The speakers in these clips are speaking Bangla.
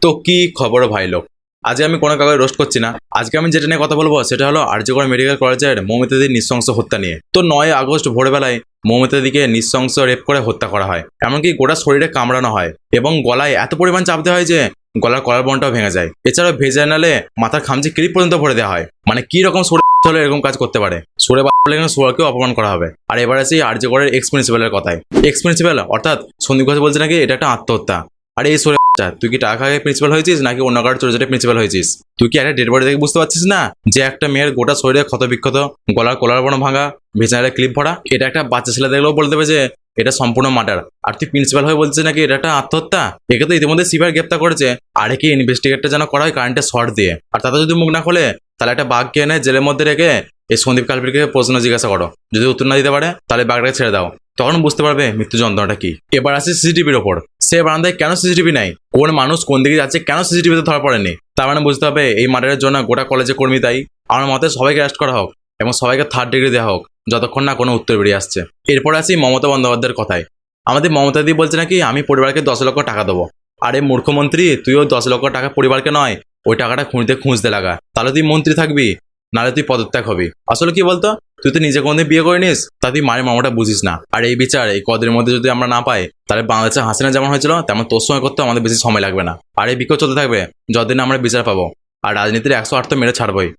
তো কি খবর ভাই লোক, আজকে আমি কোনো কাউকে রোস্ট করছি না। আজকে আমি যেটা নিয়ে কথা বলবো সেটা হলো আরজি কর মেডিকেল কলেজের মৌমিতাদির নৃশংস হত্যা নিয়ে। তো 9 আগস্ট ভোরবেলায় মৌমিতাদিকে নৃশংস রেপ করে হত্যা করা হয়, এমনকি গোটা শরীরে কামড়ানো হয় এবং গলায় এত পরিমাণ চাপ দেওয়া হয় যে গলার কলার বনটাও ভেঙে যায়। এছাড়াও ভেজাইনালে মাথার খামচি ক্লিপ পর্যন্ত ভরে দেওয়া হয়। মানে কি রকম সরে হলে এরকম কাজ করতে পারে? সরে বাড়লে সোয়াকেও অপমান করা হবে। আর এবার আসি আরজি করের এক্স প্রিন্সিপালের কথায়। এক্স প্রিন্সিপাল অর্থাৎ সন্দীপ ঘোষ বলছে নাকি এটা একটা আত্মহত্যা। আর এই সরে তুই কি টাকা খাগে প্রিন্সিপাল হয়েছিস নাকি অন্য কারোর চোরে প্রিন্সিপাল হয়েছিস? তুই কি একটা ডেড বডি দেখে বুঝতে পারছিস না যে একটা মেয়ের গোটা শরীরে ক্ষত বিক্ষত, গলার কলার বন ভাঙা, ভেজাইনালে ক্লিপ ভরা? এটা একটা বাচ্চা ছেলে দেখলেও বলতে দেবে যে এটা সম্পূর্ণ মার্ডার। আর তুই প্রিন্সিপাল হয়ে বলছিস নাকি এটা একটা আত্মহত্যা? একে তো ইতিমধ্যে সিবিআই গ্রেপ্তার করেছে। আর একে ইনভেস্টিগেটটা যেন করা হয় কারেন্টের শর্ট দিয়ে। আর তাতে যদি মুখ না খোলে তাহলে একটা বাঘকে এনে জেলের মধ্যে রেখে এই সন্দীপ কালপিরকে প্রশ্ন জিজ্ঞাসা করো। যদি উত্তর না দিতে পারে তাহলে বাঘটাকে ছেড়ে দাও, তখন বুঝতে পারবে মৃত্যু যন্ত্রণাটা কি। এবার আসে সিসিটিভির ওপর। সে বারান্দায় কেন সিসিটিভি নাই? কোন মানুষ কোন দিকে যাচ্ছে কেন সিসিটিভিতে ধরা পড়েনি? তার মানে বুঝতে হবে এই মার্ডারের জন্য গোটা কলেজে কর্মী দায়ী। আমার মতে সবাইকে অ্যারেস্ট করা হোক এবং সবাইকে 3rd ডিগ্রি দেওয়া হোক যতক্ষণ না কোনো উত্তর বেরিয়ে আসছে। এরপর আসি মমতা বন্দ্যোপাধ্যায়ের কথায়। আমাদের মমতা দি বলছে নাকি আমি পরিবারকে 10 লক্ষ টাকা দেবো। আরে মূর্খমন্ত্রী, তুইও 10 লক্ষ টাকা পরিবারকে নয়, ওই টাকাটা খুঁজতে লাগা, তাহলে তুই মন্ত্রী থাকবি, নাহলে তুই পদত্যাগ হবি। আসলে কি বলতো, তুই তো নিজে কোনদিন বিয়ে করে নিস, তা তুই মায়ের মামাটা বুঝিস না। আর এই বিচার এই কদের মধ্যে যদি আমরা না পাই তাহলে বাংলাদেশে হাসিনা যেমন হয়েছিল তেমন তোর সময় করতে আমাদের বেশি সময় লাগবে না। আর এই বিক্ষোভ চলতে থাকবে যতদিন আমরা বিচার পাবো। আর রাজনীতির 108 তো মেরে ছাড়বই।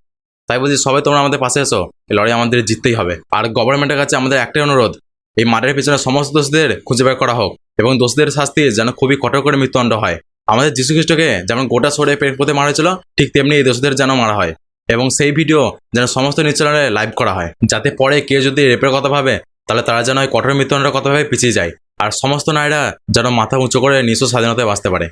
তাই বলছি সবাই তোমরা আমাদের পাশে এসো, এই লড়াই আমাদের জিততেই হবে। আর গভর্নমেন্টের কাছে আমাদের একটাই অনুরোধ, এই মার্ডারের পিছনে সমস্ত দোষীদের খুঁজে বের করা হোক এবং দোষীদের শাস্তি যেন খুবই কঠোর করে মৃত্যুদণ্ড হয়। আমাদের যীশু খ্রিস্টকে যেমন গোটা সরে পেট পথে মারা হয়েছিল, ঠিক তেমনি এই দোষীদের যেন মারা হয় এবং সেই ভিডিও যেন সমস্ত নিউজ চ্যানেলে লাইভ করা হয়, যাতে পরে কেউ যদি রেপের কথা ভাবে তাহলে তারা যেন ওই কঠোর মৃত্যুদণ্ডের কথা ভাবে পিছিয়ে যায়। আর সমস্ত নারীরা যেন মাথা উঁচু করে নিঃস্ব স্বাধীনতায় বাঁচতে পারে।